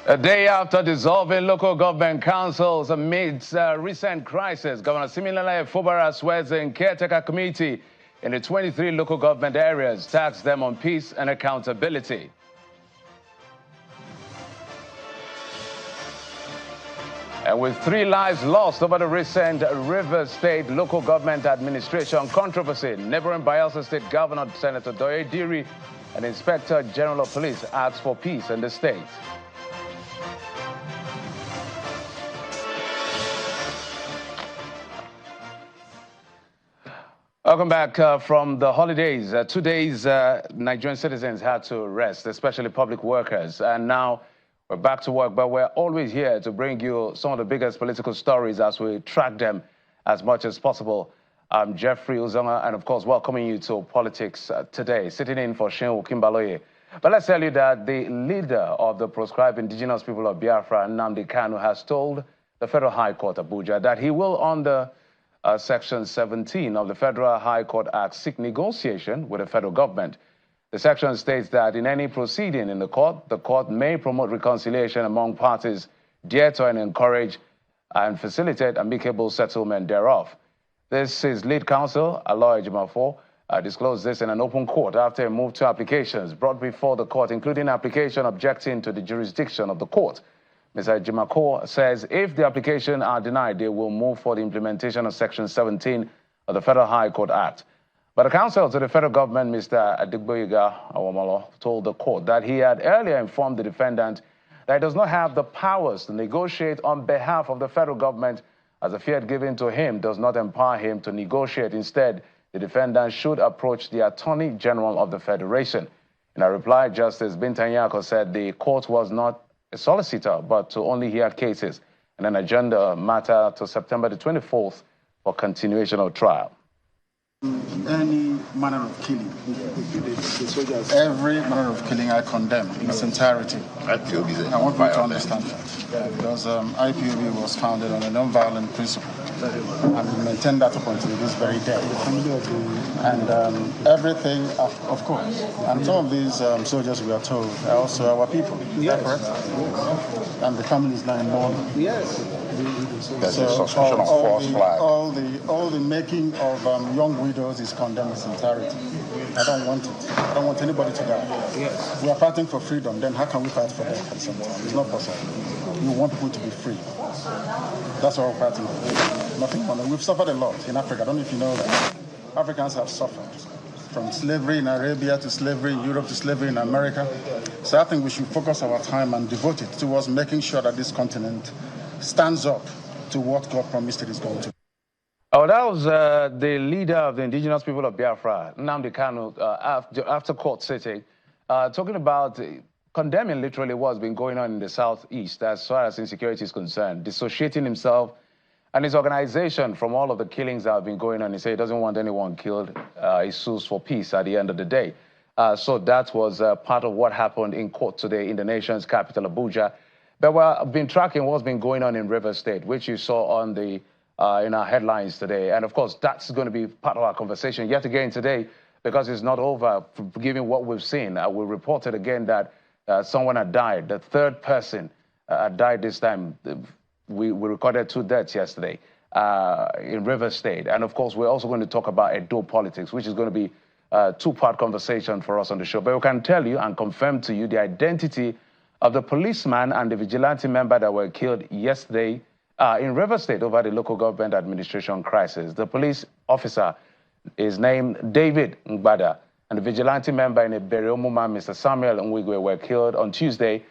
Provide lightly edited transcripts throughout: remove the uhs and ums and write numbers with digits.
A day after dissolving local government councils amidst recent crisis, Governor Siminalayi Fubara swears in caretaker committee in the 23 local government areas, tasked them on peace and accountability. And with 3 lives lost over the recent Rivers State local government administration controversy, neighboring Bayelsa State Governor Senator Doye Diri and Inspector General of Police asked for peace in the state. Welcome back from the holidays. 2 days, Nigerian citizens had to rest, especially public workers. And now we're back to work, but we're always here to bring you some of the biggest political stories as we track them as much as possible. I'm Jeffrey Uzonga, and of course, welcoming you to Politics Today, sitting in for Shin Kimbaloye. But let's tell you that the leader of the proscribed indigenous people of Biafra, Nnamdi Kanu, has told the Federal High Court, Abuja, that he will, under Section 17 of the Federal High Court Act, seek negotiation with the federal government. The section states that in any proceeding in the court may promote reconciliation among parties, dare to and encourage and facilitate amicable settlement thereof. This is lead counsel, Aloy Jimafo, disclosed this in an open court after a move to applications brought before the court, including application objecting to the jurisdiction of the court. Mr. Jimako says if the application are denied, they will move for the implementation of Section 17 of the Federal High Court Act. But the counsel to the federal government, Mr. Adigboyega Awamalo, told the court that he had earlier informed the defendant that he does not have the powers to negotiate on behalf of the federal government, as the fiat given to him does not empower him to negotiate. Instead, the defendant should approach the Attorney General of the Federation. In a reply, Justice Bintanyako said the court was not a solicitor, but to only hear cases, and an agenda matter to September the 24th for continuation of trial. Any manner of killing, every manner of killing I condemn in its entirety. I want you to understand that. Because IPOB was founded on a non-violent principle. And we maintain that up until this very day. And everything, of course. And some of these soldiers, we are told, are also our people. Yes. Correct? And the family is now in mourning. Yes. There's a suspicion of false flag. All the making of young widows is condemned in its entirety. I don't want it. I don't want anybody to die. Yes. We are fighting for freedom. Then how can we fight for death at the same time? It's not possible. We want people to be free. That's what we're fighting for. Nothing more. We've suffered a lot in Africa. I don't know if you know that. Africans have suffered. From slavery in Arabia to slavery in Europe to slavery in America. So I think we should focus our time and devote it towards making sure that this continent stands up to what God promised it is going to be. Oh, that was the leader of the indigenous people of Biafra, Nnamdi Kanu, after court sitting, talking about condemning literally what's been going on in the southeast as far as insecurity is concerned, dissociating himself and his organization from all of the killings that have been going on. He said he doesn't want anyone killed. He sues for peace at the end of the day. So that was part of what happened in court today in the nation's capital, Abuja. But we've been tracking what's been going on in Rivers State, which you saw on the in our headlines today. And of course, that's going to be part of our conversation yet again today, because it's not over, given what we've seen. We reported again that someone had died. The third person had died this time. We recorded 2 deaths yesterday in Rivers State. And of course, we're also going to talk about Edo politics, which is going to be a 2-part conversation for us on the show. But we can tell you and confirm to you the identity of the policeman and the vigilante member that were killed yesterday in Rivers State over the local government administration crisis. The police officer is named David Ngbada, and the vigilante member in Eberiomuma, Mr. Samuel Nwigwe, were killed on Tuesday,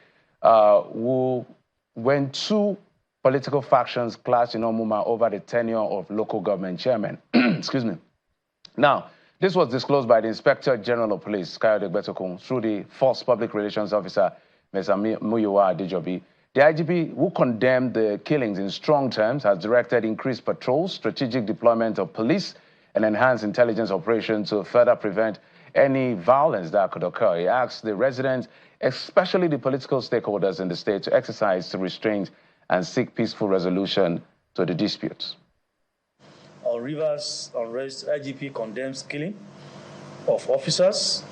when 2 political factions clashed in Omuma over the tenure of local government chairman. Excuse me. Now, this was disclosed by the Inspector General of Police, Kayode Gbetokun, through the Force Public Relations Officer, Mr. Muyiwa Adejobi. The IGP, who condemned the killings in strong terms, has directed increased patrols, strategic deployment of police, and enhanced intelligence operations to further prevent any violence that could occur. He asked the residents, especially the political stakeholders in the state, to exercise restraint and seek peaceful resolution to the disputes. On Rivers unrest, IGP condemns killing of officers,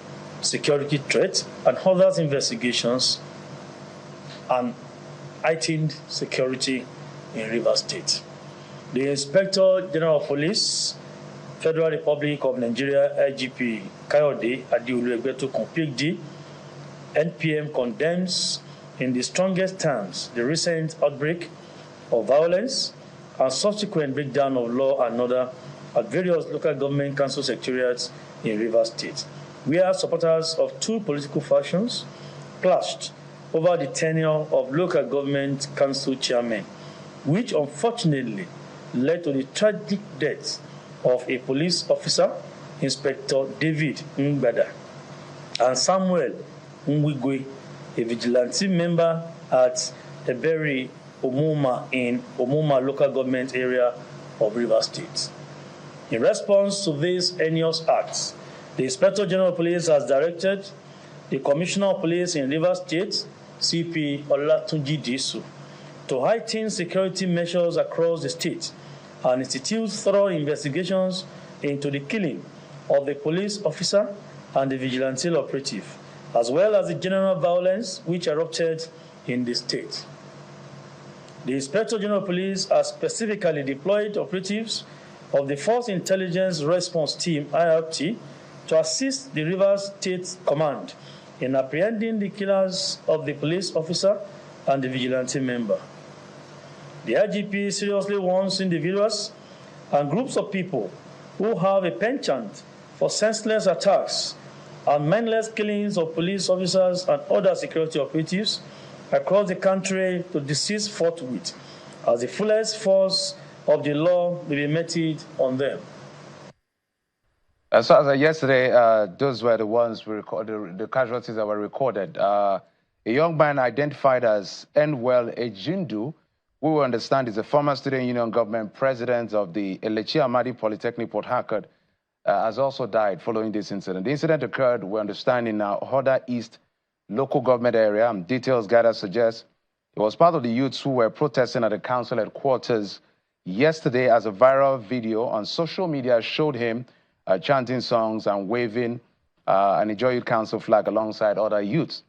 security threats, and other investigations, and heightened security in Rivers State. The Inspector General of Police, Federal Republic of Nigeria, IGP Kayode Adeolu PhD, NPM condemns in the strongest terms the recent outbreak of violence and subsequent breakdown of law and order at various local government council secretariats in Rivers State, where supporters of two political factions clashed over the tenure of local government council chairmen, which unfortunately led to the tragic death of a police officer, Inspector David Ngbada, and Samuel Nwigwe, a vigilante member at Eberi Omuma in Omuma local government area of Rivers State. In response to these heinous acts, the Inspector General of Police has directed the Commissioner of Police in Rivers State, CP Olatunji Disu, to heighten security measures across the state and institute thorough investigations into the killing of the police officer and the vigilante operative, as well as the general violence which erupted in the state. The Inspector General of Police has specifically deployed operatives of the Force Intelligence Response Team, IRT, to assist the Rivers State Command in apprehending the killers of the police officer and the vigilante member. The IGP seriously warns individuals and groups of people who have a penchant for senseless attacks and mindless killings of police officers and other security operatives across the country to desist forthwith, as the fullest force of the law will be meted on them. So as of yesterday, those were the ones we recorded, the casualties that were recorded. A young man identified as Enwell Ejindu, who we understand is a former student union government president of the Elechi Amadi Polytechnic Port Harcourt, has also died following this incident. The incident occurred, we understand, in our Hoda East local government area. Details gathered suggest it was part of the youths who were protesting at the council headquarters yesterday, as a viral video on social media showed him chanting songs and waving an Enjoy Youth Council flag alongside other youths.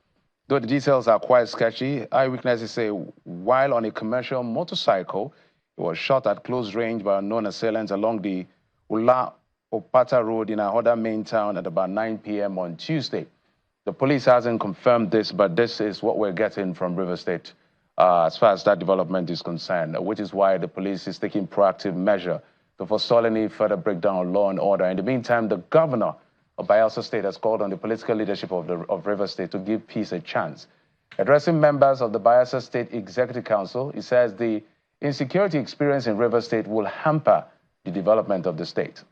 Though the details are quite sketchy, eyewitnesses say while on a commercial motorcycle, he was shot at close range by unknown assailants along the Ula Opata Road in Ahoda main town at about 9 p.m. on Tuesday. The police hasn't confirmed this, but this is what we're getting from Rivers State as far as that development is concerned, which is why the police is taking proactive measure to forestall any further breakdown of law and order. In the meantime, the governor of Bayelsa State has called on the political leadership of Rivers State to give peace a chance. Addressing members of the Bayelsa State Executive Council, he says the insecurity experience in Rivers State will hamper the development of the state.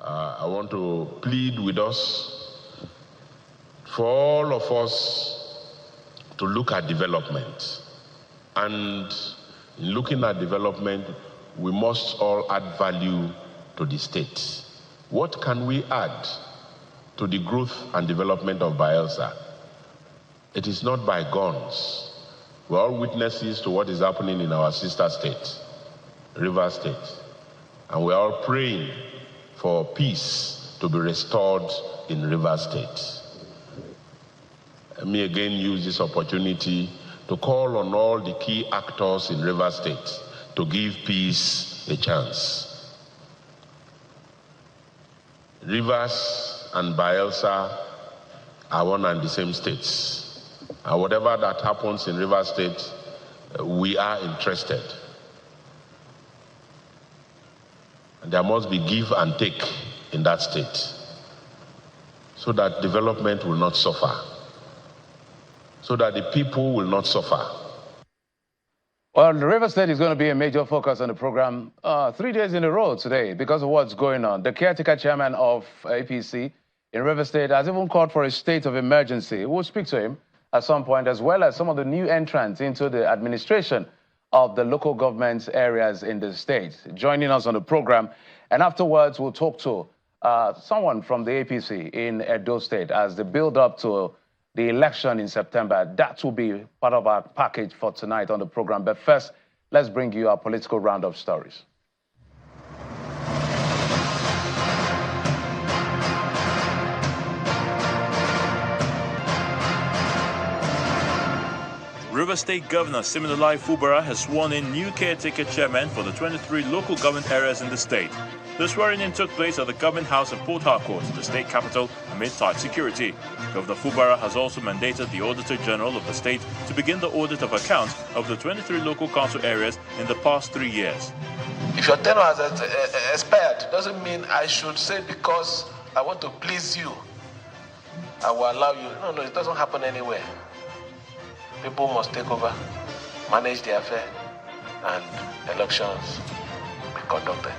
I want to plead with us, for all of us, to look at development. And in looking at development, we must all add value to the state. What can we add to the growth and development of Bayelsa? It is not by guns. We're all witnesses to what is happening in our sister state, Rivers State. And we're all praying for peace to be restored in Rivers State. Let me again use this opportunity to call on all the key actors in Rivers State to give peace a chance. Rivers and Bayelsa are one and the same states. And whatever that happens in Rivers State, we are interested. And there must be give and take in that state so that development will not suffer, so that the people will not suffer. Well, the Rivers State is going to be a major focus on the program 3 days in a row today because of what's going on. The caretaker chairman of APC in Rivers State has even called for a state of emergency. We'll speak to him at some point, as well as some of the new entrants into the administration of the local government areas in the state, joining us on the program. And afterwards, we'll talk to someone from the APC in Edo State as they build up to the election in September. That will be part of our package for tonight on the program. But first, let's bring you our political roundup stories. River State Governor Siminalayi Fubara has sworn in new caretaker chairmen for the 23 local government areas in the state. The swearing-in took place at the Government House in Port Harcourt, the state capital, amid tight security. Governor Fubara has also mandated the Auditor General of the state to begin the audit of accounts of the 23 local council areas in the past 3 years. If your tenure has expired, doesn't mean I should say because I want to please you, I will allow you. No, it doesn't happen anywhere. People must take over, manage the affair, and elections be conducted.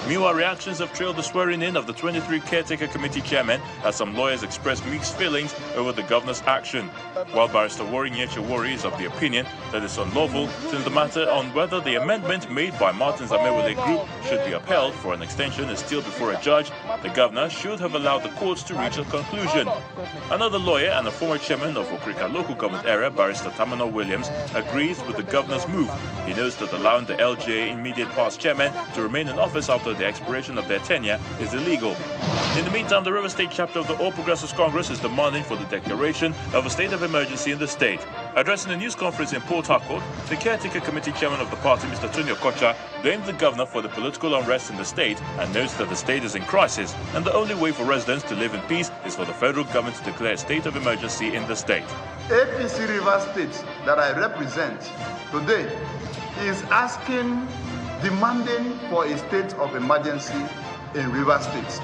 Meanwhile, reactions have trailed the swearing-in of the 23 caretaker committee chairmen as some lawyers expressed mixed feelings over the governor's action. While Barrister Warren Yechewori is of the opinion that it's unlawful, since the matter on whether the amendment made by Martins Amewele Group should be upheld for an extension is still before a judge, the governor should have allowed the courts to reach a conclusion. Another lawyer and a former chairman of Okrika local government area, Barrister Tamano Williams, agrees with the governor's move. He notes that allowing the LGA immediate past chairmen to remain in office after the expiration of their tenure is illegal. In the meantime, the River State chapter of the All Progressives Congress is demanding for the declaration of a state of emergency in the state. Addressing a news conference in Port Harcourt, the caretaker committee chairman of the party, Mr. Tony Okocha, blamed the governor for the political unrest in the state and notes that the state is in crisis and the only way for residents to live in peace is for the federal government to declare a state of emergency in the state. APC River State that I represent today is demanding for a state of emergency in River State.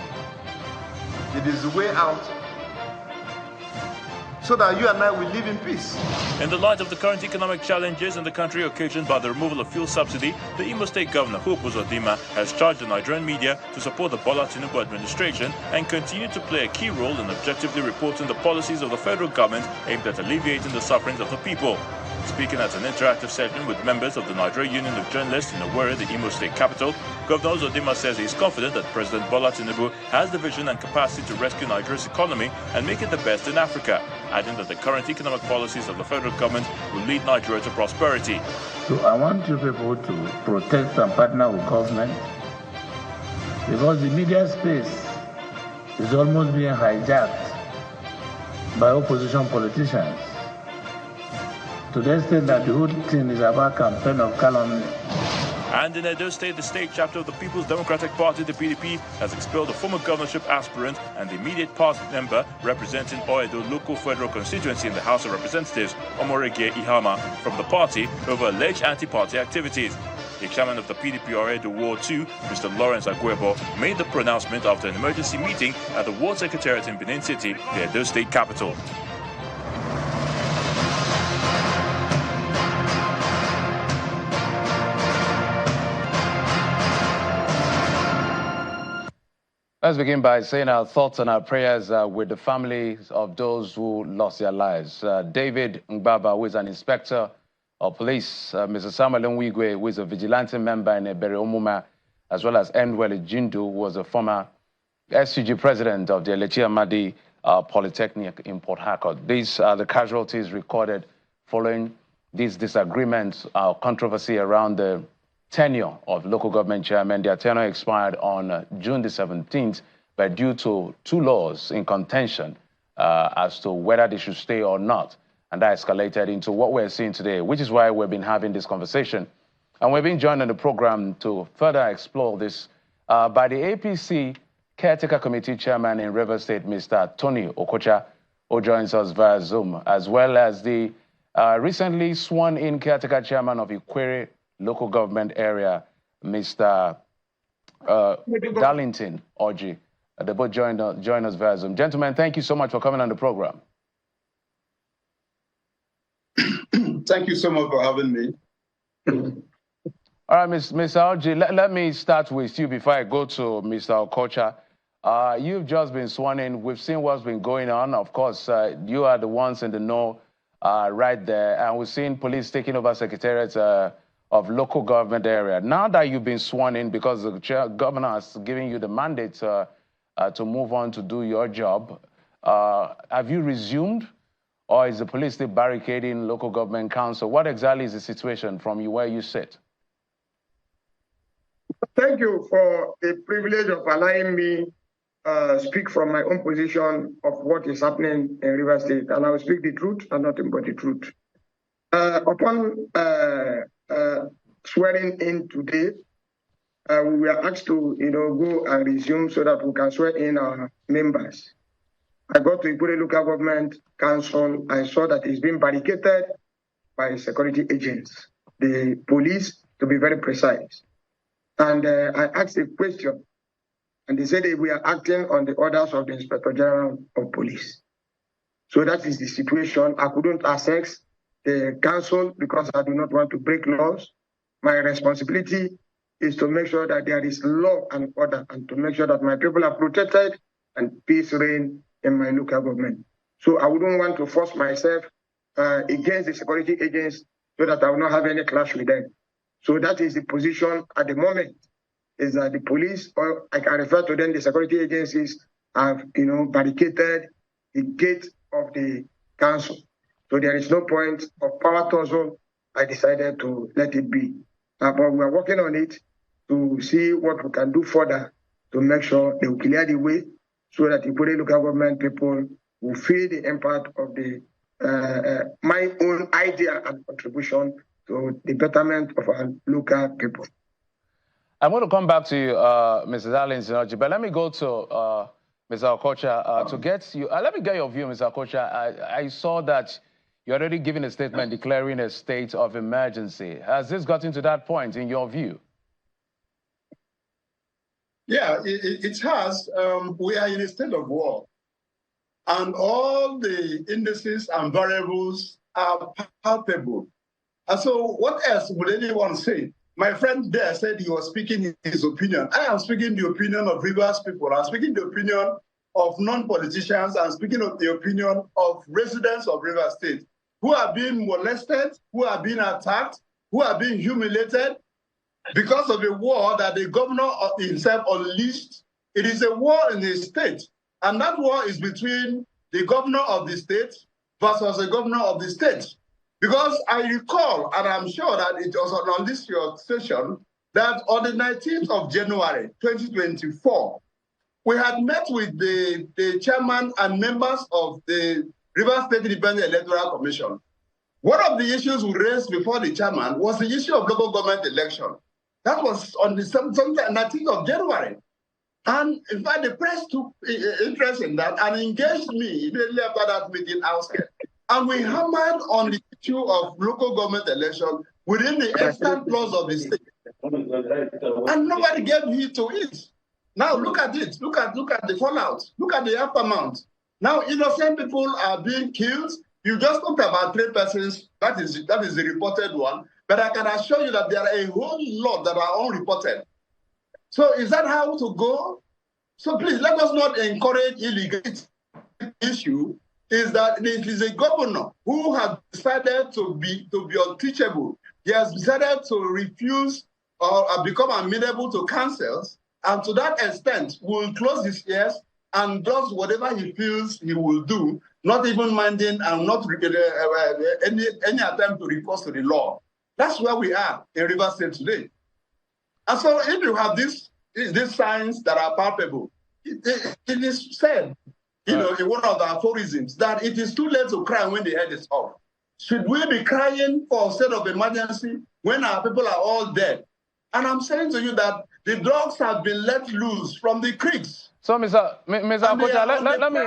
It is the way out so that you and I will live in peace. In the light of the current economic challenges in the country occasioned by the removal of fuel subsidy, the Imo State Governor Hope Uzodimma has charged the Nigerian media to support the Bola Tinubu administration and continue to play a key role in objectively reporting the policies of the federal government aimed at alleviating the sufferings of the people. Speaking at an interactive session with members of the Nigerian Union of Journalists in Owerri, the Imo State capital, Governor Uzodimma says he is confident that President Bola Tinubu has the vision and capacity to rescue Nigeria's economy and make it the best in Africa, adding that the current economic policies of the federal government will lead Nigeria to prosperity. So I want you people to protect and partner with government because the media space is almost being hijacked by opposition politicians. To the extent that the whole thing is about campaign of calumny. And in Edo State, the state chapter of the People's Democratic Party, the PDP, has expelled the former governorship aspirant and the immediate past member representing Oedo local federal constituency in the House of Representatives, Omorege Ihama, from the party over alleged anti-party activities. The chairman of the PDP Oedo Ward 2, Mr. Lawrence Agwebo, made the pronouncement after an emergency meeting at the Ward Secretariat in Benin City, the Edo State capital. Let's begin by saying our thoughts and our prayers with the families of those who lost their lives. David Ngbaba, who is an inspector of police, Mr. Samuel Nwigwe, who is a vigilante member in Ebere Omuma, as well as Endwele Jindu, who was a former SCG president of the Elechi Amadi Polytechnic in Port Harcourt. These are the casualties recorded following these disagreements, controversy around the tenure of local government chairmen. Their tenure expired on June the 17th, but due to two laws in contention as to whether they should stay or not, and that escalated into what we're seeing today, which is why we've been having this conversation. And we've been joined on the program to further explore this by the APC Caretaker Committee Chairman in River State, Mr. Tony Okocha, who joins us via Zoom, as well as the recently sworn-in Caretaker Chairman of Ikwere local government area, Mr. Darlington Orji. They both join us via Zoom. Gentlemen, thank you so much for coming on the program. Thank you so much for having me. All right, Mr. Orji, let me start with you before I go to Mr. Okocha. You've just been sworn in. We've seen what's been going on. Of course, you are the ones in the know right there. And we've seen police taking over secretariats of local government area. Now that you've been sworn in, because the governor has given you the mandate to move on to do your job, have you resumed, or is the police still barricading local government council? What exactly is the situation from where you sit? Thank you for the privilege of allowing me speak from my own position of what is happening in River State, and I will speak the truth and nothing but the truth. Upon swearing in today, we were asked to, go and resume so that we can swear in our members. I got to Ikure Local Government Council. I saw that it's been barricaded by security agents, the police, to be very precise. And I asked a question, and they said that we are acting on the orders of the Inspector General of Police. So that is the situation. I couldn't access the council because I do not want to break laws. My responsibility is to make sure that there is law and order and to make sure that my people are protected and peace reign in my local government. So I wouldn't want to force myself against the security agents so that I will not have any clash with them. So that is the position at the moment, is that the police, or I can refer to them, the security agencies have, barricaded the gate of the council. So there is no point of power tussle. I decided to let it be. But we are working on it to see what we can do further to make sure they will clear the way so that the local government people will feel the impact of the my own idea and contribution to the betterment of our local people. I'm going to come back to you, Mrs. Allen Zinoji, but let me go to Mr. Okocha to get you. Let me get your view, Mr. Okocha. I saw that you're already giving a statement declaring a state of emergency. Has this gotten to that point in your view? Yeah, it has. We are in a state of war. And all the indices and variables are palpable. And so what else would anyone say? My friend there said he was speaking his opinion. I am speaking the opinion of Rivers people. I'm speaking the opinion of non-politicians. I'm speaking of the opinion of residents of Rivers State who are being molested, who are being attacked, who are being humiliated because of a war that the governor himself unleashed. It is a war in the state. And that war is between the governor of the state versus the governor of the state. Because I recall, and I'm sure that it was on this your session, that on the 19th of January, 2024, we had met with the chairman and members of the Rivers State Independent Electoral Commission. One of the issues we raised before the chairman was the issue of local government election. That was on the 19th of January. And in fact, the press took interest in that and engaged me immediately after that meeting outside. And we hammered on the issue of local government election within the extant laws of the state. And nobody gave heed to it. Now look at it. Look at the fallout. Look at the aftermath. Now innocent people are being killed. You just talked about 3 persons. That is the reported one. But I can assure you that there are a whole lot that are unreported. So is that how to go? So please let us not encourage illegality. Issue is that it is a governor who has decided to be unteachable. He has decided to refuse or become amenable to councils, and to that extent will close his ears and does whatever he feels he will do, not even minding and not any attempt to recourse to the law. That's where we are in Rivers State today. And so if you have these signs that are palpable, it is said, in one of the aphorisms, that it is too late to cry when the head is off. Should we be crying for a state of emergency when our people are all dead? And I'm saying to you that the dogs have been let loose from the creeks. So, Mr. Okocha, let me,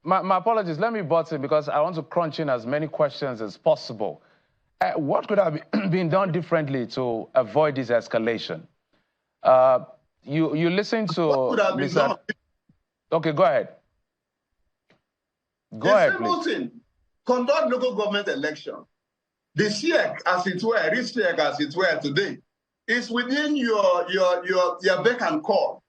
my apologies, let me butt in because I want to crunch in as many questions as possible. What could have been done differently to avoid this escalation? You listen to Mr. Okay, go ahead. Go ahead, please. Conduct local government election. The SIEC, as it were, RISIEC as it were today, is within your beck and call.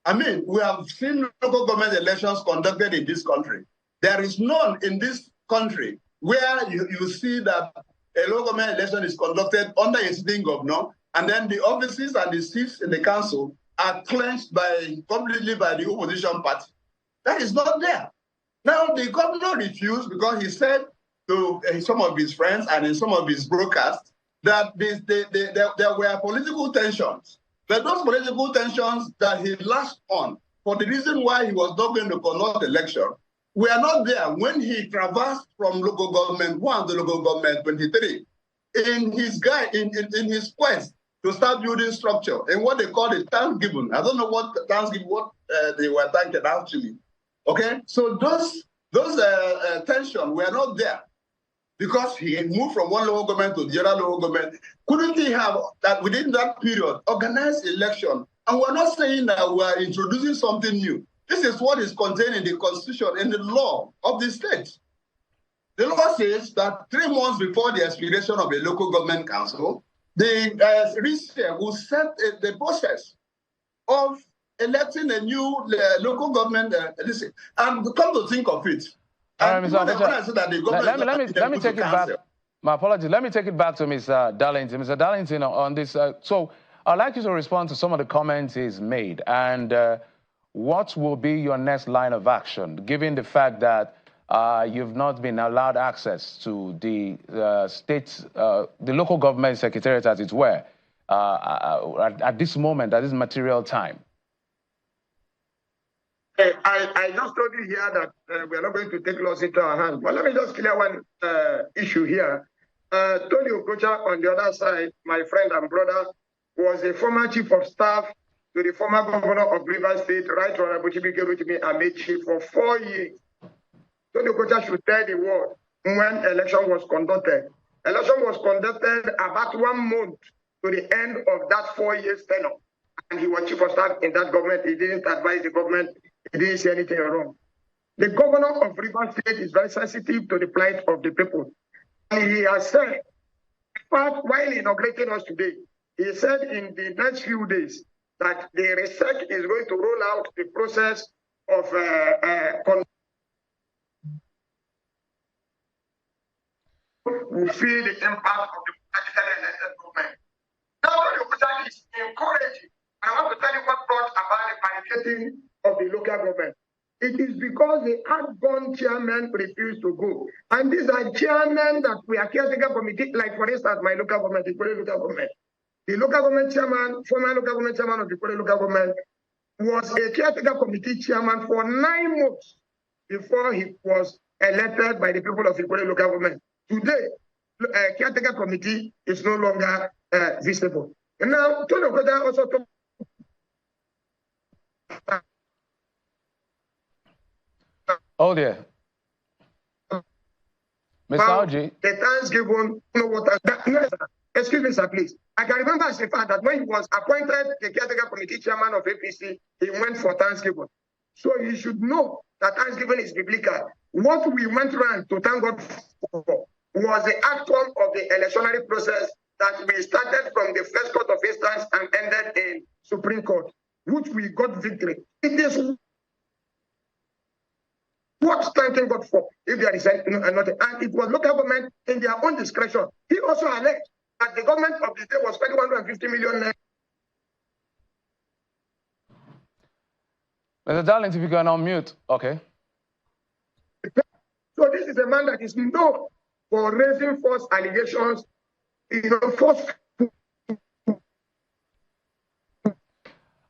I mean, we have seen local government elections conducted in this country. There is none in this country where you see that a local government election is conducted under a sitting governor, and then the offices and the seats in the council are clenched completely by the opposition party. That is not there. Now, the governor refused because he said to some of his friends and in some of his broadcasts that there were political tensions. But those political tensions that he latched on for the reason why he was not going to conduct the election we are not there when he traversed from local government 1 to local government 23 in his his quest to start building structure and what they call it Thanksgiving. I don't know what Thanksgiving, they were thanking actually. Okay, so those tensions were not there because he had moved from one local government to the other local government. Couldn't he have that within that period organized election? And we're not saying that we're introducing something new. This is what is contained in the constitution and the law of the state. The law says that 3 months before the expiration of a local government council, the registrar will set the process of electing a new local government. And come to think of it, let me take it back. My apologies. Let me take it back to Mr. Darlington. Mr. Darlington, on this. So I'd like you to respond to some of the comments he's made. And what will be your next line of action, given the fact that you've not been allowed access to the the local government secretariat, as it were, at this moment, at this material time? I just told you here that we are not going to take laws into our hands. But let me just clear one issue here. Tony Okocha, on the other side, my friend and brother, was a former chief of staff to the former governor of Rivers State, Right Honorable Chibike Rotimi Amechi, for 4 years. Tony Okocha should tell the world when election was conducted. Election was conducted about 1 month to the end of that 4 years tenure. And he was chief of staff in that government. He didn't advise the government. He didn't say anything wrong. The governor of Rivers State is very sensitive to the plight of the people. And he has said, in fact, while inaugurating us today, he said in the next few days that the research is going to roll out the process of will feel the impact of the politically elected government. Now, what is encouraging, and I want to tell you what brought about the barricading of the local government. It is because the outgone chairman refused to go. And these are chairmen that we are caretaker committee, like for instance, my local government, the Ikore local government. The local government chairman, former local government chairman of the Ikore local government, was a caretaker committee chairman for 9 months before he was elected by the people of the Ikore local government. Today, caretaker committee is no longer visible. And now, Tony Okocha also talked. Oh dear. Mr. Oji. The Thanksgiving, you know what? Excuse me, sir, please. I can remember as a fact that when he was appointed the caretaker committee chairman of APC, he went for Thanksgiving. So you should know that Thanksgiving is biblical. What we went around to thank God for was the outcome of the electionary process that we started from the first court of instance and ended in Supreme Court, which we got victory. It is what thanking God for if there is nothing. And it was local government in their own discretion. He also alleged that the government of the day was spending 150 million. Mr. Darlington, if you can unmute, okay. So this is a man that is known for raising false allegations, false.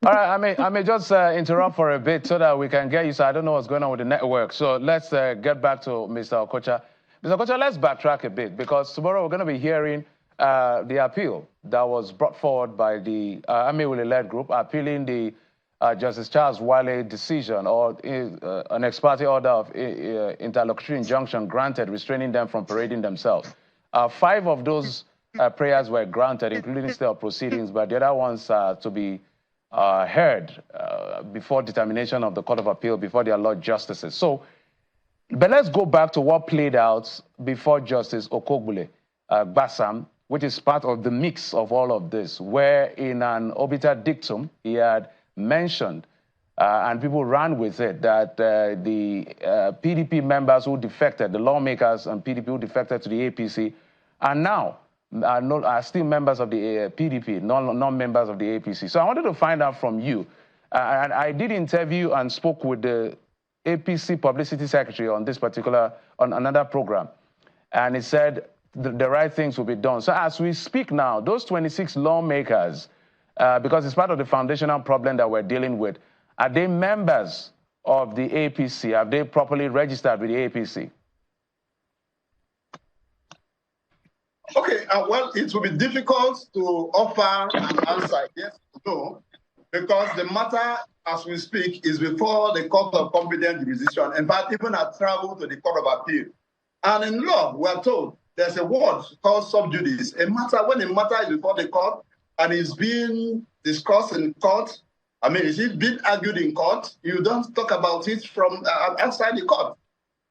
All right, I may just interrupt for a bit so that we can get you. So I don't know what's going on with the network. So let's get back to Mr. Okocha. Mr. Okocha, let's backtrack a bit because tomorrow we're going to be hearing the appeal that was brought forward by the Amewule-led group appealing the Justice Charles Wale decision or an ex parte order of interlocutory injunction granted restraining them from parading themselves. 5 of those prayers were granted, including stay of proceedings, but the other ones are to be heard before determination of the Court of Appeal, before their Lord Justices. So, but let's go back to what played out before Justice Okogbule Basam, which is part of the mix of all of this, where in an obiter dictum, he had mentioned, and people ran with it, that the PDP members who defected, the lawmakers and PDP who defected to the APC, are now are still members of the PDP, non-members of the APC. So I wanted to find out from you, and I did interview and spoke with the APC publicity secretary on this particular, on another program, and he said the right things will be done. So as we speak now, those 26 lawmakers, because it's part of the foundational problem that we're dealing with, are they members of the APC? Have they properly registered with the APC? Okay, well, it will be difficult to offer an answer yes or no, because the matter, as we speak, is before the Court of Competent Jurisdiction. In fact, even I traveled to the Court of Appeal. And in law, we are told there's a word called sub judice. When a matter is before the court and is being discussed in court, is it being argued in court, you don't talk about it from outside the court.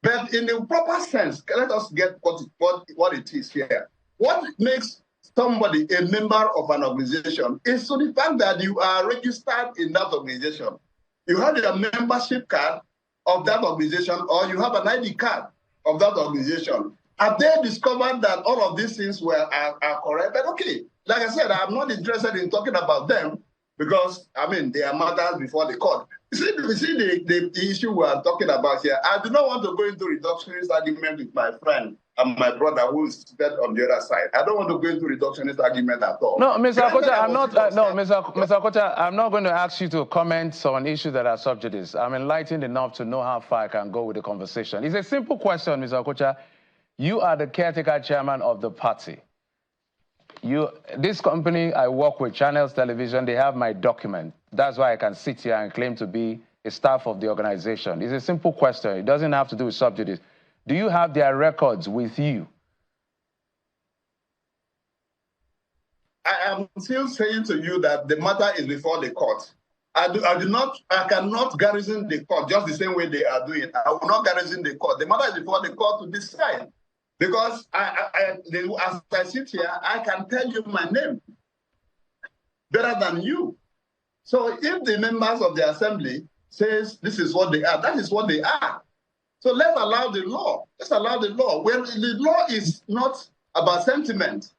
But in the proper sense, let us get what it is here. What makes somebody a member of an organization is to the fact that you are registered in that organization. You have a membership card of that organization, or you have an ID card of that organization. Have they discovered that all of these things are correct? But okay, like I said, I'm not interested in talking about them because, they are matters before the court. You see the issue we are talking about here. I do not want to go into reductionist argument with my friend and my brother who is seated on the other side. I don't want to go into reductionist argument at all. No, Mr. Akocha, I'm not. Mr. Akocha, I'm not going to ask you to comment on issues that are subject to this. I'm enlightened enough to know how far I can go with the conversation. It's a simple question, Mr. Akocha. You are the caretaker chairman of the party. This company I work with, Channels Television, they have my document. That's why I can sit here and claim to be a staff of the organization. It's a simple question. It doesn't have to do with subjudice. Do you have their records with you? I am still saying to you that the matter is before the court. I cannot garrison the court just the same way they are doing. I will not garrison the court. The matter is before the court to decide. Because as I sit here, I can tell you my name better than you. So if the members of the assembly says this is what they are, that is what they are. So let's allow the law. Let's allow the law. When the law is not about sentiment,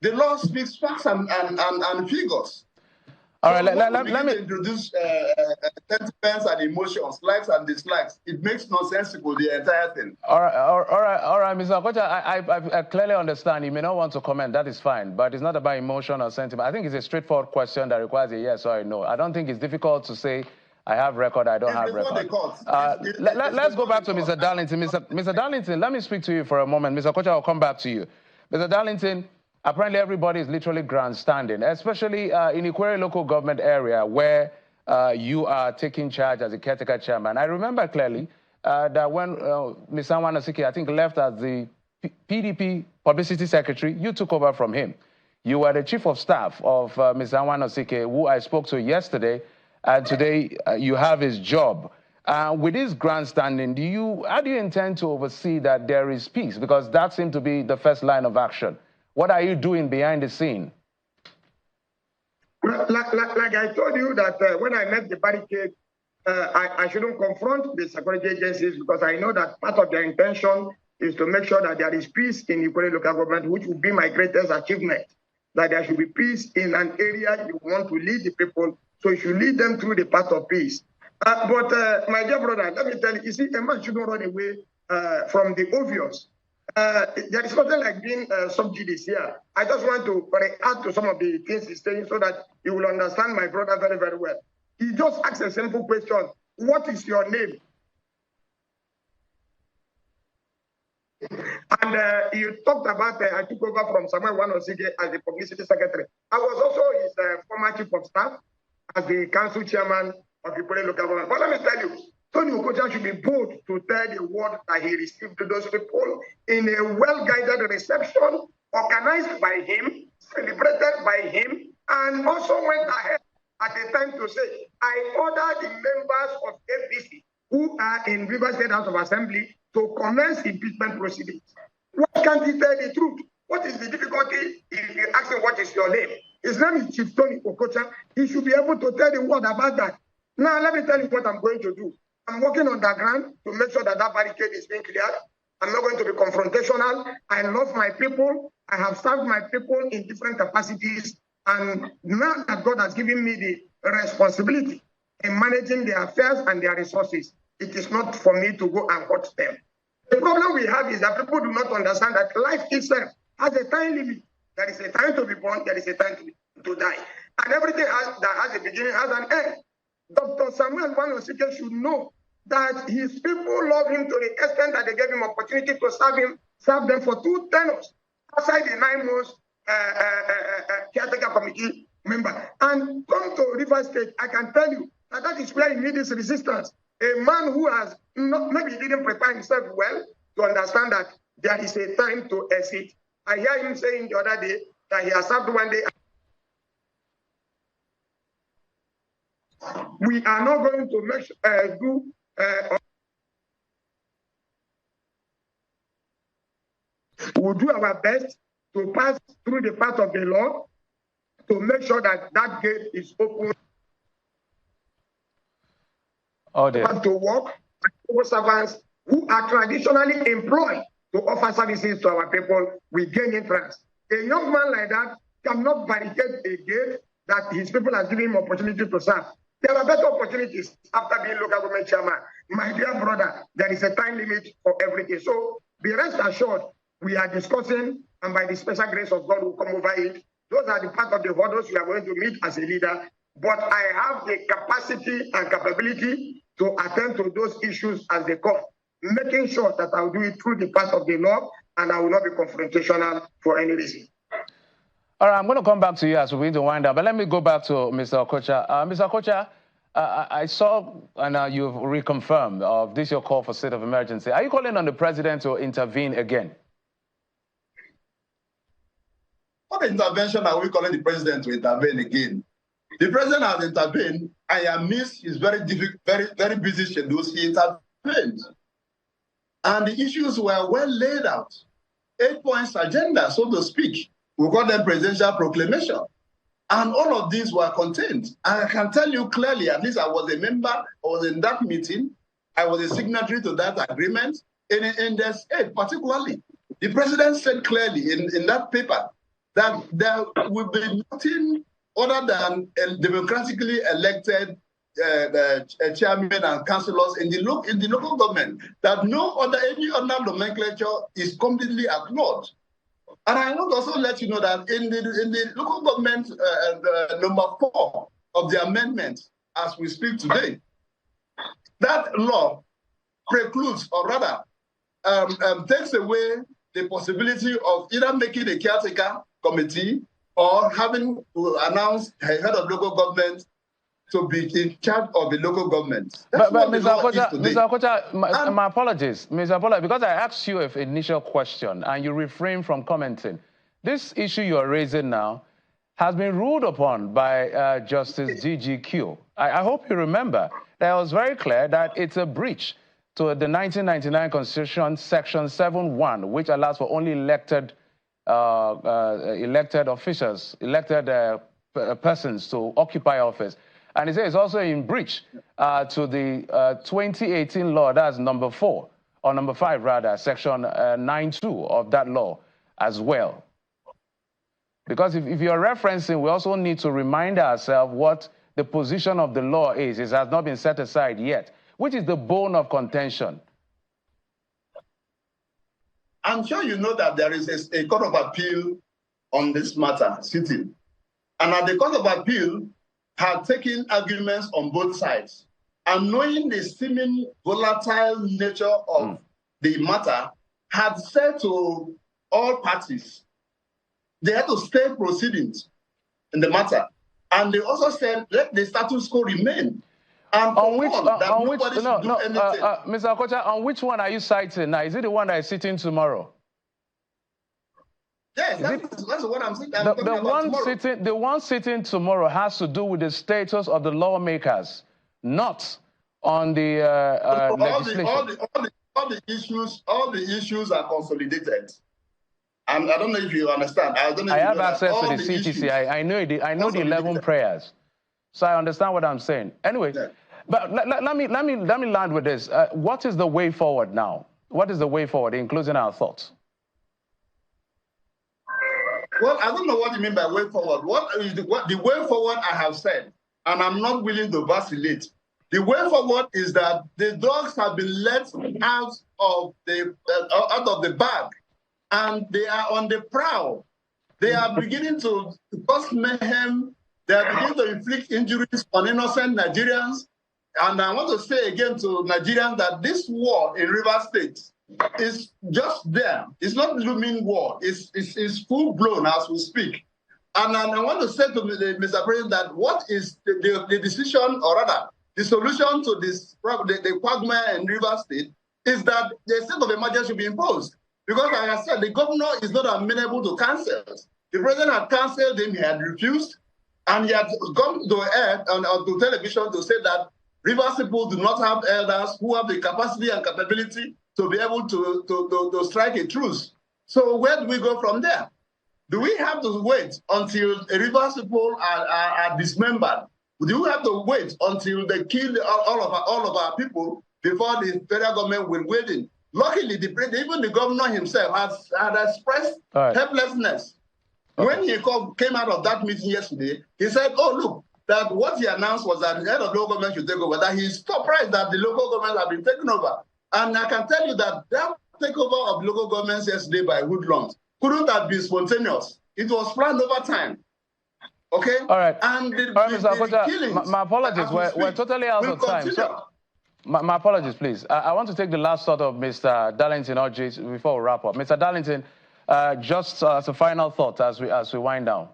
the law speaks facts and figures. All right, let me introduce sentiments and emotions, likes and dislikes. It makes nonsensical, the entire thing. All right, Mr. Akocha, I clearly understand. You may not want to comment. That is fine, but it's not about emotion or sentiment. I think it's a straightforward question that requires a yes or a no. I don't think it's difficult to say I have record, I don't have record. Let's go back to Mr. Darlington. Mr. Darlington, let me speak to you for a moment. Mr. Akocha, I'll come back to you. Mr. Darlington, apparently everybody is literally grandstanding, especially in Ikwere local government area where you are taking charge as a caretaker chairman. I remember clearly that when Ms. Anwanosike, I think, left as the PDP publicity secretary, you took over from him. You were the chief of staff of Ms. Anwanosike, who I spoke to yesterday, and today you have his job. With this grandstanding, how do you intend to oversee that there is peace? Because that seemed to be the first line of action. What are you doing behind the scene? Like I told you that when I met the barricade, I shouldn't confront the security agencies because I know that part of their intention is to make sure that there is peace in the Ikwere local government, which would be my greatest achievement. That there should be peace in an area you want to lead the people, so you should lead them through the path of peace. But my dear brother, let me tell you, see, a man shouldn't run away from the obvious. There is nothing like being subjudice here. I just want to react to some of the things he's saying so that you will understand my brother very, very well. He just asked a simple question. What is your name? And you talked about I took over from Samuel Anwanosike as the publicity secretary. I was also his former chief of staff as the council chairman of the Ikwere local government. But let me tell you, Tony Okocha should be bold to tell the word that he received to those people in a well-guided reception, organized by him, celebrated by him, and also went ahead at the time to say, I order the members of APC who are in Rivers State House of Assembly to commence impeachment proceedings. Why can't he tell the truth? What is the difficulty if you ask him what is your name? His name is Chief Tony Okocha. He should be able to tell the world about that. Now, let me tell you what I'm going to do. I'm working on the ground to make sure that that barricade is being cleared. I'm not going to be confrontational. I love my people. I have served my people in different capacities. And now that God has given me the responsibility in managing their affairs and their resources, it is not for me to go and hurt them. The problem we have is that people do not understand that life itself has a time limit. There is a time to be born, there is a time to die. And everything that has a beginning has an end. Dr. Samuel Wanosike should know that his people love him to the extent that they gave him opportunity to serve them for 2 tenures outside the 9 months caretaker committee member. And come to River State, I can tell you that is where he needs this resistance. A man who has not, maybe he didn't prepare himself well to understand that there is a time to exit. I hear him saying the other day that he has served 1 day. We are not going to we'll do our best to pass through the path of the law to make sure that that gate is open. Oh, dear. To work civil servants who are traditionally employed to offer services to our people with gain interest. A young man like that cannot barricade a gate that his people are giving him opportunity to serve. There are better opportunities after being local government chairman. My dear brother, there is a time limit for everything. So be rest assured, we are discussing, and by the special grace of God will come over it. Those are the part of the hurdles we are going to meet as a leader. But I have the capacity and capability to attend to those issues as they come, making sure that I will do it through the path of the law and I will not be confrontational for any reason. All right, I'm going to come back to you as we begin to wind up, but let me go back to Mr. Okocha. Mr. Okocha, I saw, and you've reconfirmed, of this your call for state of emergency. Are you calling on the president to intervene again? What intervention are we calling the president to intervene again? The president has intervened, and amidst his very busy schedules, he intervened. And the issues were well laid out. 8 points agenda, so to speak. We call them presidential proclamation. And all of these were contained. And I can tell you clearly, at least I was a member, I was in that meeting, I was a signatory to that agreement. In the state, particularly, the president said clearly in that paper that there will be nothing other than democratically elected chairman and councillors in the local government, that any other nomenclature is completely ignored. And I want to also let you know that in the local government number 4 of the amendment, as we speak today, that law precludes, or rather takes away the possibility of either making a caretaker committee or having to announce a head of local government to be in charge of the local government. But Mr. Okocha, my apologies. Mr. Okocha, because I asked you an initial question and you refrained from commenting. This issue you are raising now has been ruled upon by Justice GGQ. I hope you remember that it was very clear that it's a breach to the 1999 Constitution, Section 7(1), which allows for only elected officials, persons to occupy office. And it says it's also in breach to the 2018 law, that's number 4, or number 5 rather, section 9(2) of that law as well. Because if you're referencing, we also need to remind ourselves what the position of the law is. It has not been set aside yet, which is the bone of contention. I'm sure you know that there is a court of appeal on this matter sitting. And at the court of appeal had taken arguments on both sides. And knowing the seeming volatile nature of the matter, had said to all parties, they had to stay proceedings in the matter. And they also said, let the status quo remain. And Mr. Okocha, on which one are you citing now? Is it the one that is sitting tomorrow? Yes, that's what I'm saying. The one sitting tomorrow has to do with the status of the lawmakers, not on the legislation. All the issues are consolidated. And I don't know if you understand. I have access to the CTC. I know the 11 prayers, so I understand what I'm saying. Anyway, yeah. But let me land with this. What is the way forward now? What is the way forward in closing our thoughts? Well, I don't know what you mean by way forward. The way forward I have said, and I'm not willing to vacillate. The way forward is that the dogs have been let out of the bag, and they are on the prowl. They are beginning to cause mayhem They are beginning to inflict injuries on innocent Nigerians. And I want to say again to Nigerians that this war in Rivers State is just there. It's not looming war. It's full-blown as we speak. And I want to say to Mr. President that what is the decision, or rather, the solution to this the quagmire in Rivers State is that the state of emergency should be imposed. Because, like I said, the governor is not amenable to cancels. The president had cancelled him, he had refused, and he had gone to air and to television to say that Rivers people do not have elders who have the capacity and capability to be able to strike a truce. So where do we go from there? Do we have to wait until Rivers people are dismembered? Do we have to wait until they kill all of our people before the federal government will wade in? Luckily, even the governor himself had expressed helplessness. Okay. When he came out of that meeting yesterday, he said, oh, look, that what he announced was that the head of local government should take over, that he's surprised that the local governments have been taken over. And I can tell you that takeover of local governments yesterday by hoodlums couldn't have been spontaneous. It was planned over time. Okay? All right. And Mr. Akocha, my apologies. We're totally out of time. So, my apologies, please. I want to take the last thought of Mr. Darlington Orji before we wrap up. Mr. Darlington, just as a final thought as we wind down.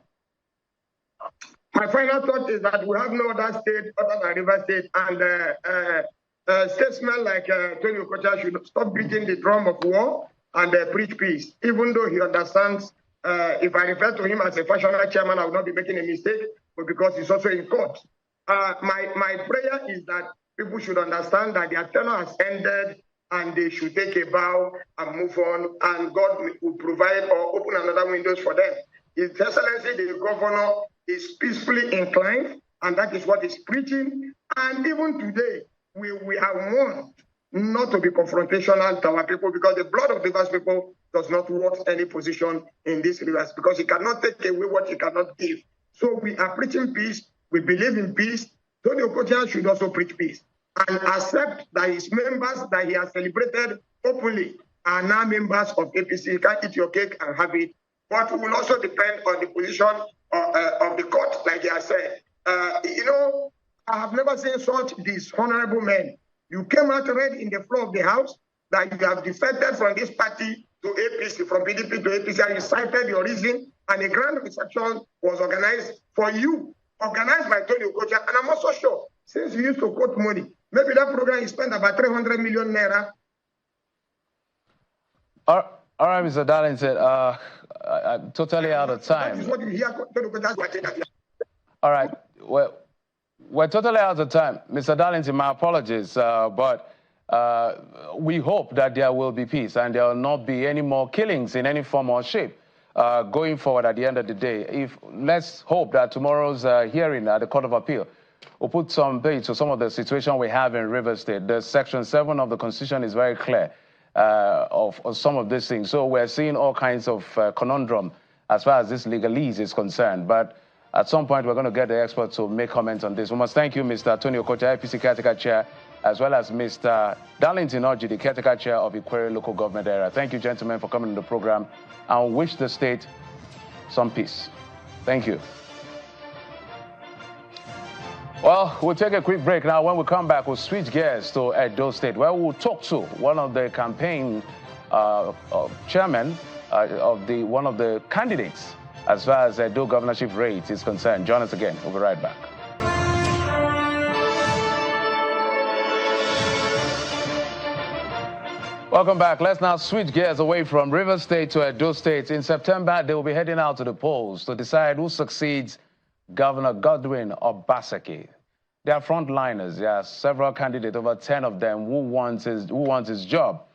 My final thought is that we have no other state other than River State, and statesmen like Tony Okocha should stop beating the drum of war and preach peace, even though he understands. If I refer to him as a fashionable chairman, I will not be making a mistake, but because he's also in court. My prayer is that people should understand that their tenure has ended and they should take a bow and move on, and God will provide or open another windows for them. His Excellency, the governor, is peacefully inclined, and that is what he's preaching. And even today, we have warned not to be confrontational to our people, because the blood of Rivers people does not want any position in this Rivers, because he cannot take away what he cannot give. So we are preaching peace. We believe in peace. Tony Okocha should also preach peace and accept that his members that he has celebrated openly are now members of APC. You can't eat your cake and have it. But it will also depend on the position of the court, like he has said. I have never seen such dishonorable men. You came out read in the floor of the House that you have defected from this party to APC, from PDP to APC, and you cited your reason, and a grand reception was organized for you, organized by Tony Okocha. And I'm also sure, since you used to quote money, maybe that program you spent about 300 million naira. All right, Mr. Darlington, I'm totally out of time. That is what you hear. All right, well, we're totally out of time. Mr. Darlington, my apologies, but we hope that there will be peace and there will not be any more killings in any form or shape going forward at the end of the day. Let's hope that tomorrow's hearing at the Court of Appeal will put some bait to some of the situation we have in Rivers State. The Section 7 of the Constitution is very clear of some of these things. So we're seeing all kinds of conundrum as far as this legalese is concerned. But at some point, we're going to get the experts to make comments on this. We must thank you, Mr. Tony Okocha, APC Caretaker Chair, as well as Mr. Darlington Orji, the Caretaker Chair of Ikwere Local Government Area. Thank you, gentlemen, for coming to the program, and wish the state some peace. Thank you. Well, we'll take a quick break now. When we come back, we'll switch gears to Edo State, where we'll talk to one of the campaign chairmen of one of the candidates as far as Edo governorship race is concerned. Join us again. We'll be right back. Welcome back. Let's now switch gears away from Rivers State to Edo State. In September, they will be heading out to the polls to decide who succeeds Governor Godwin Obaseki. They are frontliners. There are several candidates, over 10 of them, who wants his job.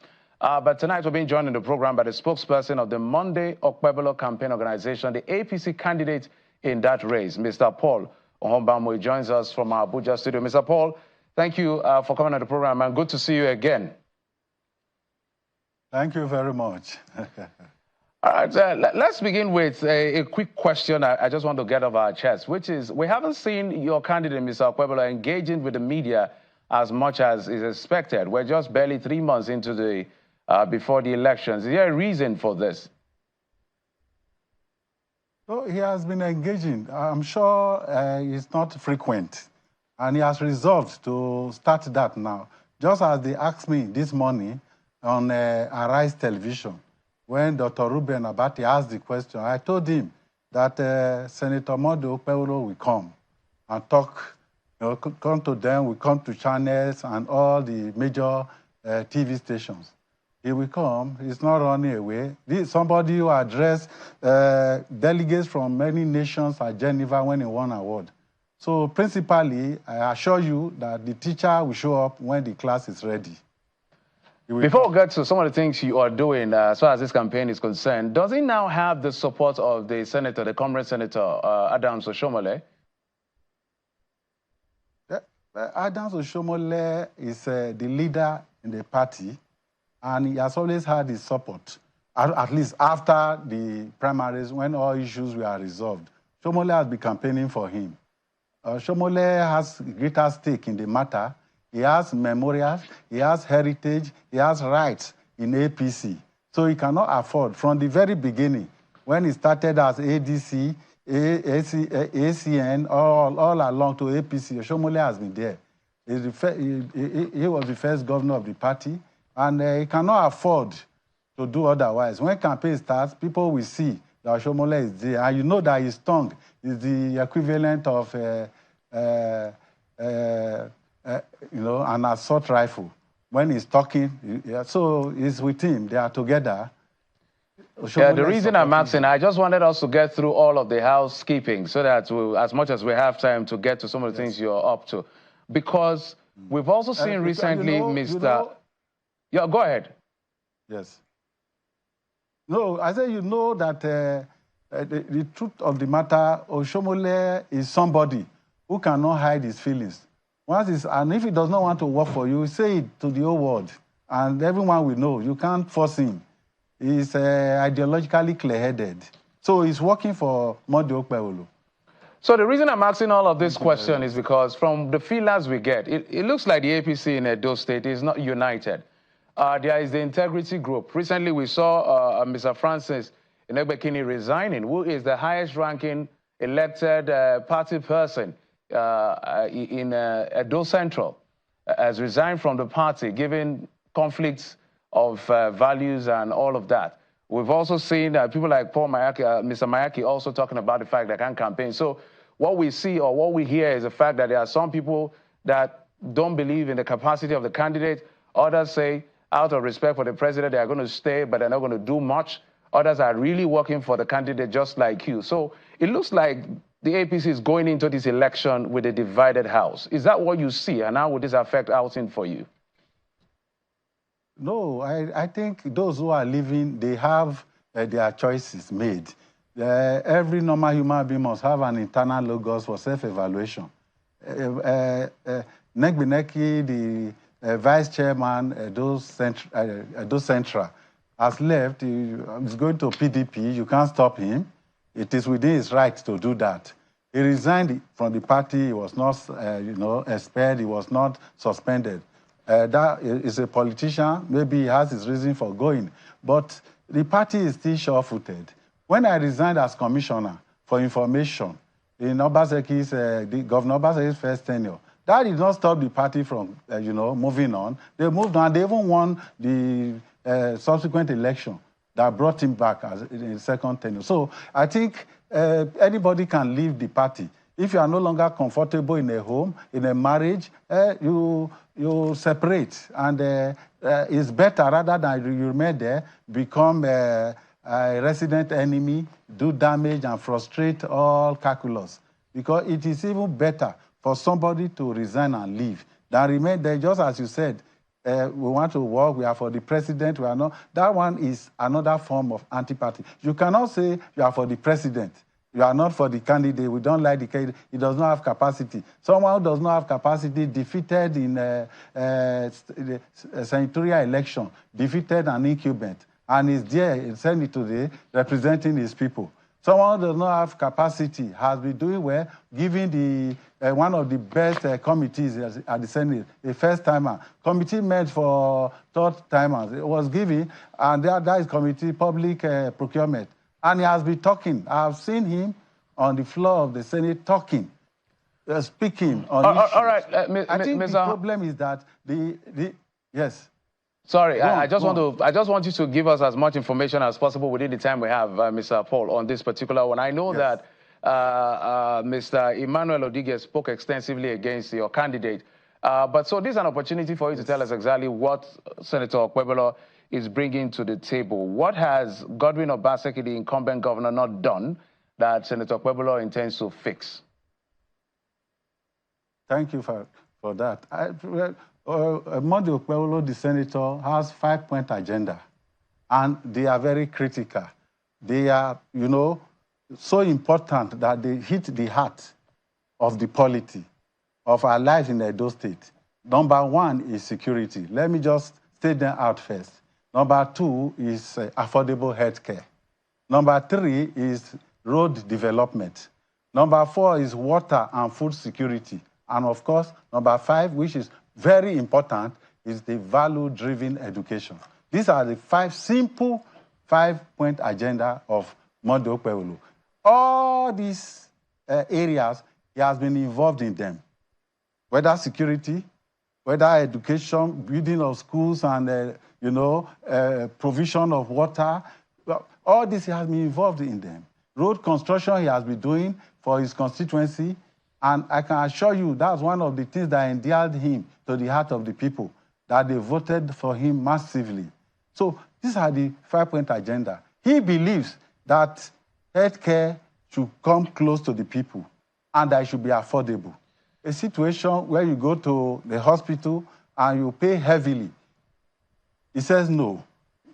But tonight we're being joined in the program by the spokesperson of the Monday Okpebolo campaign organization, the APC candidate in that race, Mr. Paul Ohombamu. He joins us from our Abuja studio. Mr. Paul, thank you for coming on the program, and good to see you again. Thank you very much. All right, let's begin with a quick question I just want to get off our chest, which is, we haven't seen your candidate, Mr. Okpebolo, engaging with the media as much as is expected. We're just barely 3 months into the before the elections. Is there a reason for this? So he has been engaging. I'm sure it's not frequent. And he has resolved to start that now. Just as they asked me this morning on Arise Television, when Dr. Ruben Abati asked the question, I told him that Senator Mondo Peuro will come and talk, come to them, we come to channels and all the major TV stations. He will come, he's not running away. This is somebody who addressed delegates from many nations at Geneva when he won an award. So principally, I assure you that the teacher will show up when the class is ready. Before we get to some of the things you are doing as far as this campaign is concerned, does he now have the support of the senator, the comrade senator, Adams Oshomole? Adams Oshomole is the leader in the party, and he has always had his support, at least after the primaries when all issues were resolved. Oshomole has been campaigning for him. Oshomole has greater stake in the matter. He has memorials, he has heritage, he has rights in APC. So he cannot afford, from the very beginning, when he started as ADC, ACN, all along to APC, Oshomole has been there. He was the first governor of the party, and he cannot afford to do otherwise. When campaign starts, people will see that Oshomole is there, and you know that his tongue is the equivalent of an assault rifle. When he's talking, so he's with him, they are together. Yeah, the reason I'm asking, I just wanted us to get through all of the housekeeping so that as much as we have time to get to some of the things you're up to. Because we've also seen recently, Yeah, go ahead. Yes. No, I say you know that the truth of the matter, Oshomole is somebody who cannot hide his feelings. And if he does not want to work for you, say it to the whole world, and everyone will know. You can't force him. He's ideologically clear-headed. So he's working for Mondo Okpebholo. So the reason I'm asking all of this question is because from the feelers we get, it looks like the APC in Edo State is not united. There is the integrity group. Recently we saw Mr. Francis Inegbekini resigning, who is the highest ranking elected party person in Edo Central, has resigned from the party, given conflicts of values and all of that. We've also seen people like Paul Mayaki, Mr. Mayaki also talking about the fact that they can't campaign. So what we see or what we hear is the fact that there are some people that don't believe in the capacity of the candidate. Others say, out of respect for the president, they are going to stay, but they're not going to do much. Others are really working for the candidate just like you. So it looks like the APC is going into this election with a divided house. Is that what you see? And how would this affect outing for you? No, I think those who are leaving, they have their choices made. Every normal human being must have an internal logos for self-evaluation. Negbineki, the vice chairman, Edo Central, has left. He is going to PDP. You can't stop him. It is within his right to do that. He resigned from the party. He was not, expelled. He was not suspended. That is a politician. Maybe he has his reason for going. But the party is still sure-footed. When I resigned as commissioner for information in Obaseki's, Governor Obaseki's first tenure, that did not stop the party from, moving on. They moved on. They even won the subsequent election that brought him back as in second tenure. So I think anybody can leave the party. If you are no longer comfortable in a home, in a marriage, you separate. And it's better rather than you remain there, become a resident enemy, do damage and frustrate all calculus. Because it is even better for somebody to resign and leave than remain there, just as you said. We want to work, we are for the president, we are not. That one is another form of anti-party. You cannot say you are for the president. You are not for the candidate. We don't like the candidate. He does not have capacity. Someone who does not have capacity, defeated in the senatorial election, defeated an incumbent, and is there in Senate today representing his people. Someone who does not have capacity has been doing well, giving the one of the best committees at the Senate, a first-timer. Committee meant for third-timers. It was given, and that is committee public procurement. And he has been talking. I've seen him on the floor of the Senate talking, speaking on issues. All right, I think the problem is that yes. Sorry, I just want you to give us as much information as possible within the time we have, Mr. Paul, on this particular one. I know that Mr. Emmanuel Odige spoke extensively against your candidate. But so this is an opportunity for you to tell us exactly what Senator Okpebholo is bringing to the table. What has Godwin Obaseki, the incumbent governor, not done that Senator Okpebholo intends to fix? Thank you for that. Monday Okpebholo, the senator, has 5-point agenda, and they are very critical. They are, so important that they hit the heart of the polity of our lives in Edo State. Number one is security. Let me just state them out first. Number two is affordable health care. Number three is road development. Number four is water and food security. And of course, number five, which is very important, is the value-driven education. These are the simple 5-point agenda of Monday Okpebholo. All these areas, he has been involved in them. Whether security, whether education, building of schools and, provision of water, all this he has been involved in them. Road construction he has been doing for his constituency, and I can assure you that's one of the things that endeared him to the heart of the people, that they voted for him massively. So these are the 5-point agenda. He believes that healthcare should come close to the people and that it should be affordable. A situation where you go to the hospital and you pay heavily, he says no.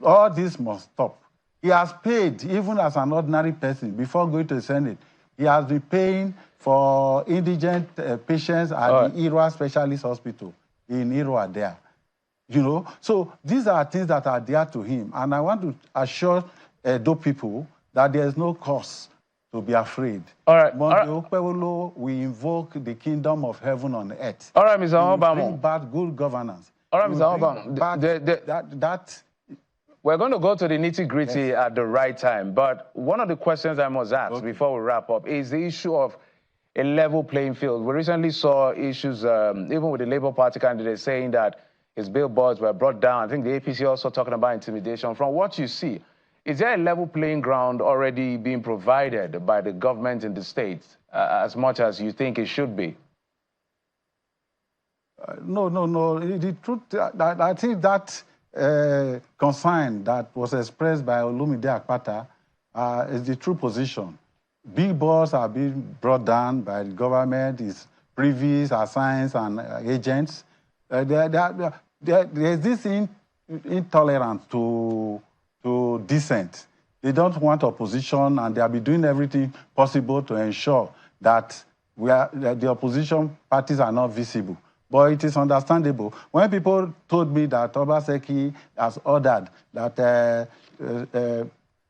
All this must stop. He has paid, even as an ordinary person, before going to the Senate, he has been paying for indigent patients at the Irwa Specialist Hospital in Irwa there. So these are things that are dear to him. And I want to assure Edo people that there is no cause to be afraid. All right. Monday Okpebholo, we invoke the kingdom of heaven on earth. All right, Mr. Obama. Bring back good governance. All right, Mr. Obama. We're going to go to the nitty-gritty at the right time. But one of the questions I must ask before we wrap up is the issue of a level playing field. We recently saw issues, even with the Labour Party candidate, saying that his billboards were brought down. I think the APC also talking about intimidation. From what you see, is there a level playing ground already being provided by the government in the states as much as you think it should be? No. The truth, I think that concern that was expressed by Olumide Akpata is the true position. Billboards are being brought down by the government, its privies, assigns, and agents. There's this intolerance to dissent. They don't want opposition, and they'll be doing everything possible to ensure that the opposition parties are not visible. But it is understandable. When people told me that Obaseki has ordered that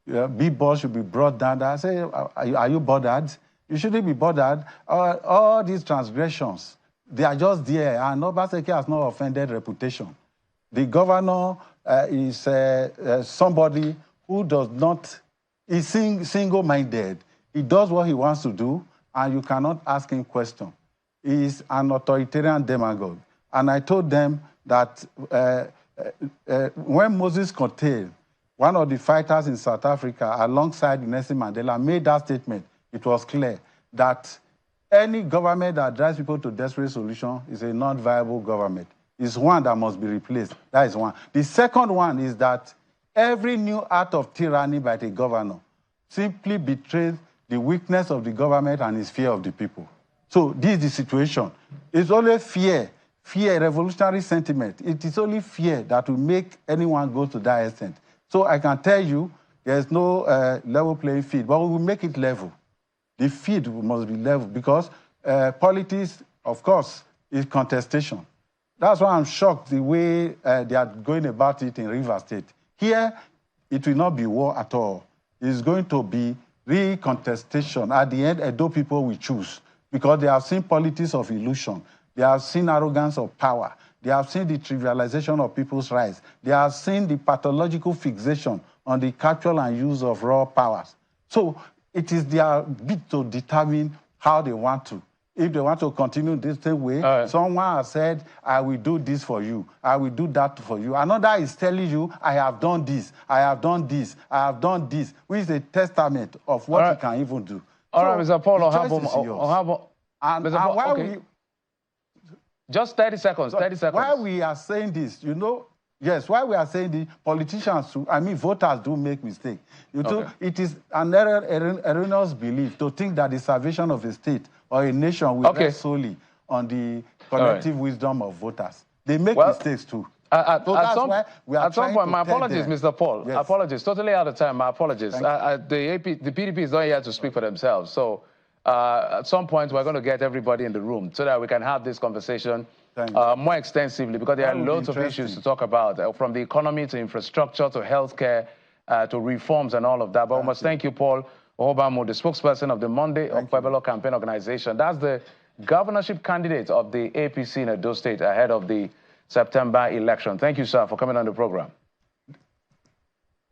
billboards should be brought down, I say, are you bothered? You shouldn't be bothered. All these transgressions, they are just there, and Obaseki has no offended reputation. The governor is somebody who does not, is single-minded. He does what he wants to do, and you cannot ask him questions. He is an authoritarian demagogue. And I told them that when Moses Coetzee, one of the fighters in South Africa, alongside Nelson Mandela, made that statement, it was clear that any government that drives people to desperate solution is a non-viable government. It's one that must be replaced. That is one. The second one is that every new act of tyranny by the governor simply betrays the weakness of the government and its fear of the people. So this is the situation. It's only fear, revolutionary sentiment. It is only fear that will make anyone go to that extent. So I can tell you there's no level playing field, but we will make it level. The field must be level because politics, of course, is contestation. That's why I'm shocked the way they are going about it in Rivers State. Here, it will not be war at all. It's going to be real contestation. At the end, Edo people will choose because they have seen politics of illusion. They have seen arrogance of power. They have seen the trivialization of people's rights. They have seen the pathological fixation on the capture and use of raw powers. So it is their bit to determine how they want to. If they want to continue this same way, someone has said, I will do this for you. I will do that for you. Another is telling you, I have done this, I have done this, I have done this, which is a testament of what you can even do. All right, Mr. Paul, just 30 seconds, 30 seconds. Why we are saying this, you know, yes, why we are saying the politicians, voters do make mistakes. It is an erroneous belief to think that the salvation of a state or a nation will rest solely on the collective wisdom of voters. They make mistakes too. At some point, my apologies, Mr. Paul. Yes. Apologies, totally out of time. My apologies. The PDP is not here to speak for themselves. So at some point, we're going to get everybody in the room so that we can have this conversation more extensively, because there are loads of issues to talk about, from the economy to infrastructure to healthcare to reforms and all of that. But we must thank you, Paul Ohobamu, the spokesperson of the Monday of Pueblo Campaign Organization. That's the governorship candidate of the APC in Edo State ahead of the September election. Thank you, sir, for coming on the program.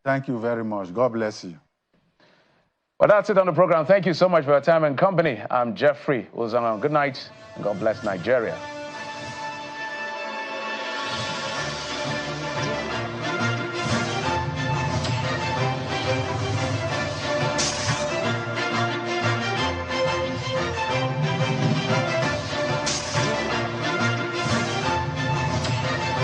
Thank you very much. God bless you. Well, that's it on the program. Thank you so much for your time and company. I'm Jeffrey Uzanga. Good night, and God bless Nigeria.